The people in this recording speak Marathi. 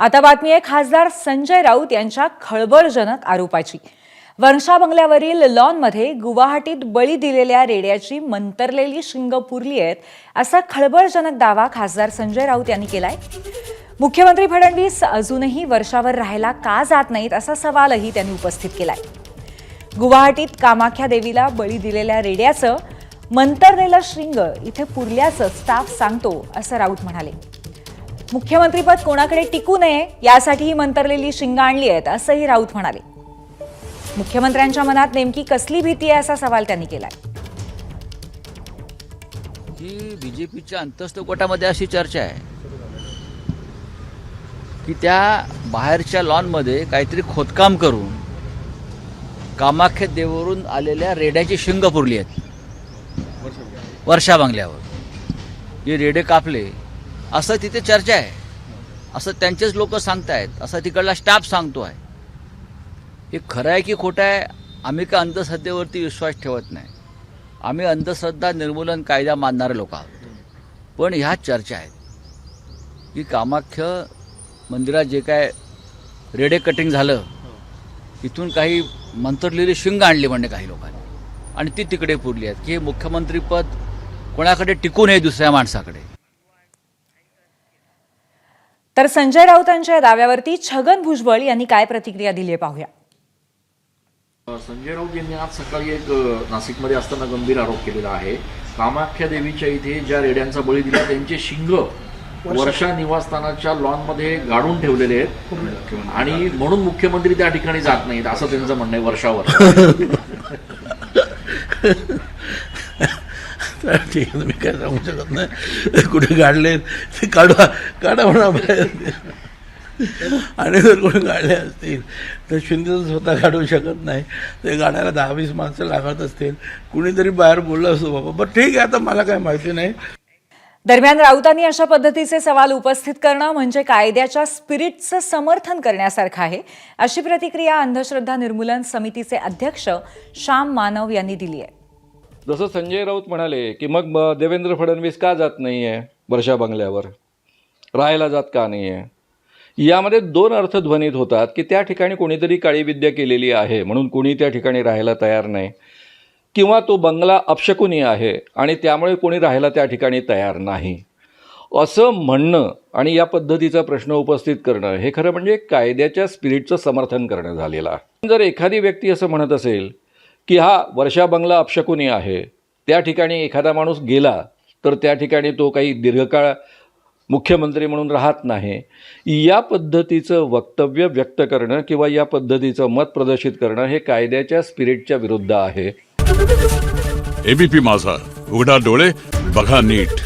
आता बातमी आहे खासदार संजय राऊत यांच्या खळबळजनक आरोपाची। वर्षा बंगल्यावरील लॉनमध्ये गुवाहाटीत बळी दिलेल्या रेड्याची मंतरलेली शिंग पुरली आहेत असा खळबळजनक दावा खासदार संजय राऊत यांनी केलाय। मुख्यमंत्री फडणवीस अजूनही वर्षावर राहायला का जात नाहीत असा सवालही त्यांनी उपस्थित केलाय। गुवाहाटीत कामाख्या देवीला बळी दिलेल्या रेड्याचं मंतरलेलं शिंग इथे पुरल्याचं स्टाफ सांगतो असं राऊत म्हणाले। मुख्यमंत्रीपद कोणाकडे टिकू नये यासाठी ही मंतरलेली शिंग आणली आहेत असंही राऊत म्हणाले। मुख्यमंत्र्यांच्या मनात नेमकी कसली भीती आहे असा सवाल त्यांनी केलाय। की बीजेपीच्या अंतस्थ कोटामध्ये अशी चर्चा आहे की त्या बाहेरच्या लॉनमध्ये काहीतरी खोदकाम करून कामाख्या देवीवरून आलेल्या रेड्याची शिंग पुरली आहेत वर्षा बंगल्यावर। हे रेडे कापले असं तिथे चर्चा आहे, असं त्यांचेच लोक सांगतायत, असं तिकडला स्टाफ सांगतो आहे। हे खरं आहे की खोटं आहे आम्ही का अंधश्रद्धेवरती विश्वास ठेवत नाही, आम्ही अंधश्रद्धा निर्मूलन कायदा मानणारे लोक आहोत। पण ह्या चर्चा आहेत की कामाख्या मंदिरात जे काय रेडे कटिंग झालं इथून काही मंतरलेली शिंग आणली म्हणजे काही लोकांनी आणि ती तिकडे पुरली आहेत की हे मुख्यमंत्रीपद कोणाकडे टिकू नये दुसऱ्या माणसाकडे। तर संजय राऊतांच्या दाव्यावरती छगन भुजबळ यांनी काय प्रतिक्रिया दिली आहे पाहूया। संजय राऊत यांनी आज सकाळी एक नाशिकमध्ये असताना गंभीर आरोप केलेला आहे। कामाख्या देवीच्या इथे ज्या रेड्यांचा बळी दिला त्यांचे शिंग वर्षा निवासस्थानाच्या लॉनमध्ये गाडून ठेवलेले आहेत आणि म्हणून मुख्यमंत्री त्या ठिकाणी जात नाहीत असं त्यांचं म्हणणं आहे वर्षावर। ठीक आहे, मी काय सांगू शकत नाही, कुठे काढले ते काढा म्हणा बाहेर। आणि जर कोणी काढले असतील तर शिंदे स्वतः काढू शकत नाही, ते गाण्याला 10-20 माणसं लागत असतील, कुणीतरी बाहेर बोललं असतो बाबा, पण ठीक आहे, आता मला काय माहिती नाही। दरम्यान राऊतांनी अशा पद्धतीचे सवाल उपस्थित करणं म्हणजे कायद्याच्या स्पिरिटचं समर्थन करण्यासारखं आहे अशी प्रतिक्रिया अंधश्रद्धा निर्मूलन समितीचे अध्यक्ष श्याम मानव यांनी दिली आहे। जसं संजय राऊत म्हणाले की मग देवेंद्र फडणवीस का जात नाही आहे वर्षा बंगल्यावर, राहायला जात का नाही आहे, यामध्ये दोन अर्थ ध्वनित होतात की त्या ठिकाणी कोणीतरी काळी विद्या केलेली आहे म्हणून कोणी त्या ठिकाणी राहायला तयार नाही, किंवा तो बंगला अपशकुनी आहे आणि त्यामुळे कोणी राहायला त्या ठिकाणी तयार नाही असं म्हणणं आणि या पद्धतीचा प्रश्न उपस्थित करणं हे खरं म्हणजे कायद्याच्या स्पिरिटचं समर्थन करणं झालेलं आहे। जर एखादी व्यक्ती असं म्हणत असेल की हा वर्षा बंगला अपशकुनी आहे, त्या ठिकाणी एखादा माणूस गेला तर त्या ठिकाणी तो काही दीर्घकाळ मुख्यमंत्री म्हणून राहत नाही, या पद्धतीचं वक्तव्य व्यक्त करणं किंवा या पद्धतीचं मत प्रदर्शित करणं हे कायद्याच्या स्पिरिटच्या विरुद्ध आहे। एबीपी माझा, उघडा डोळे बघा नीट।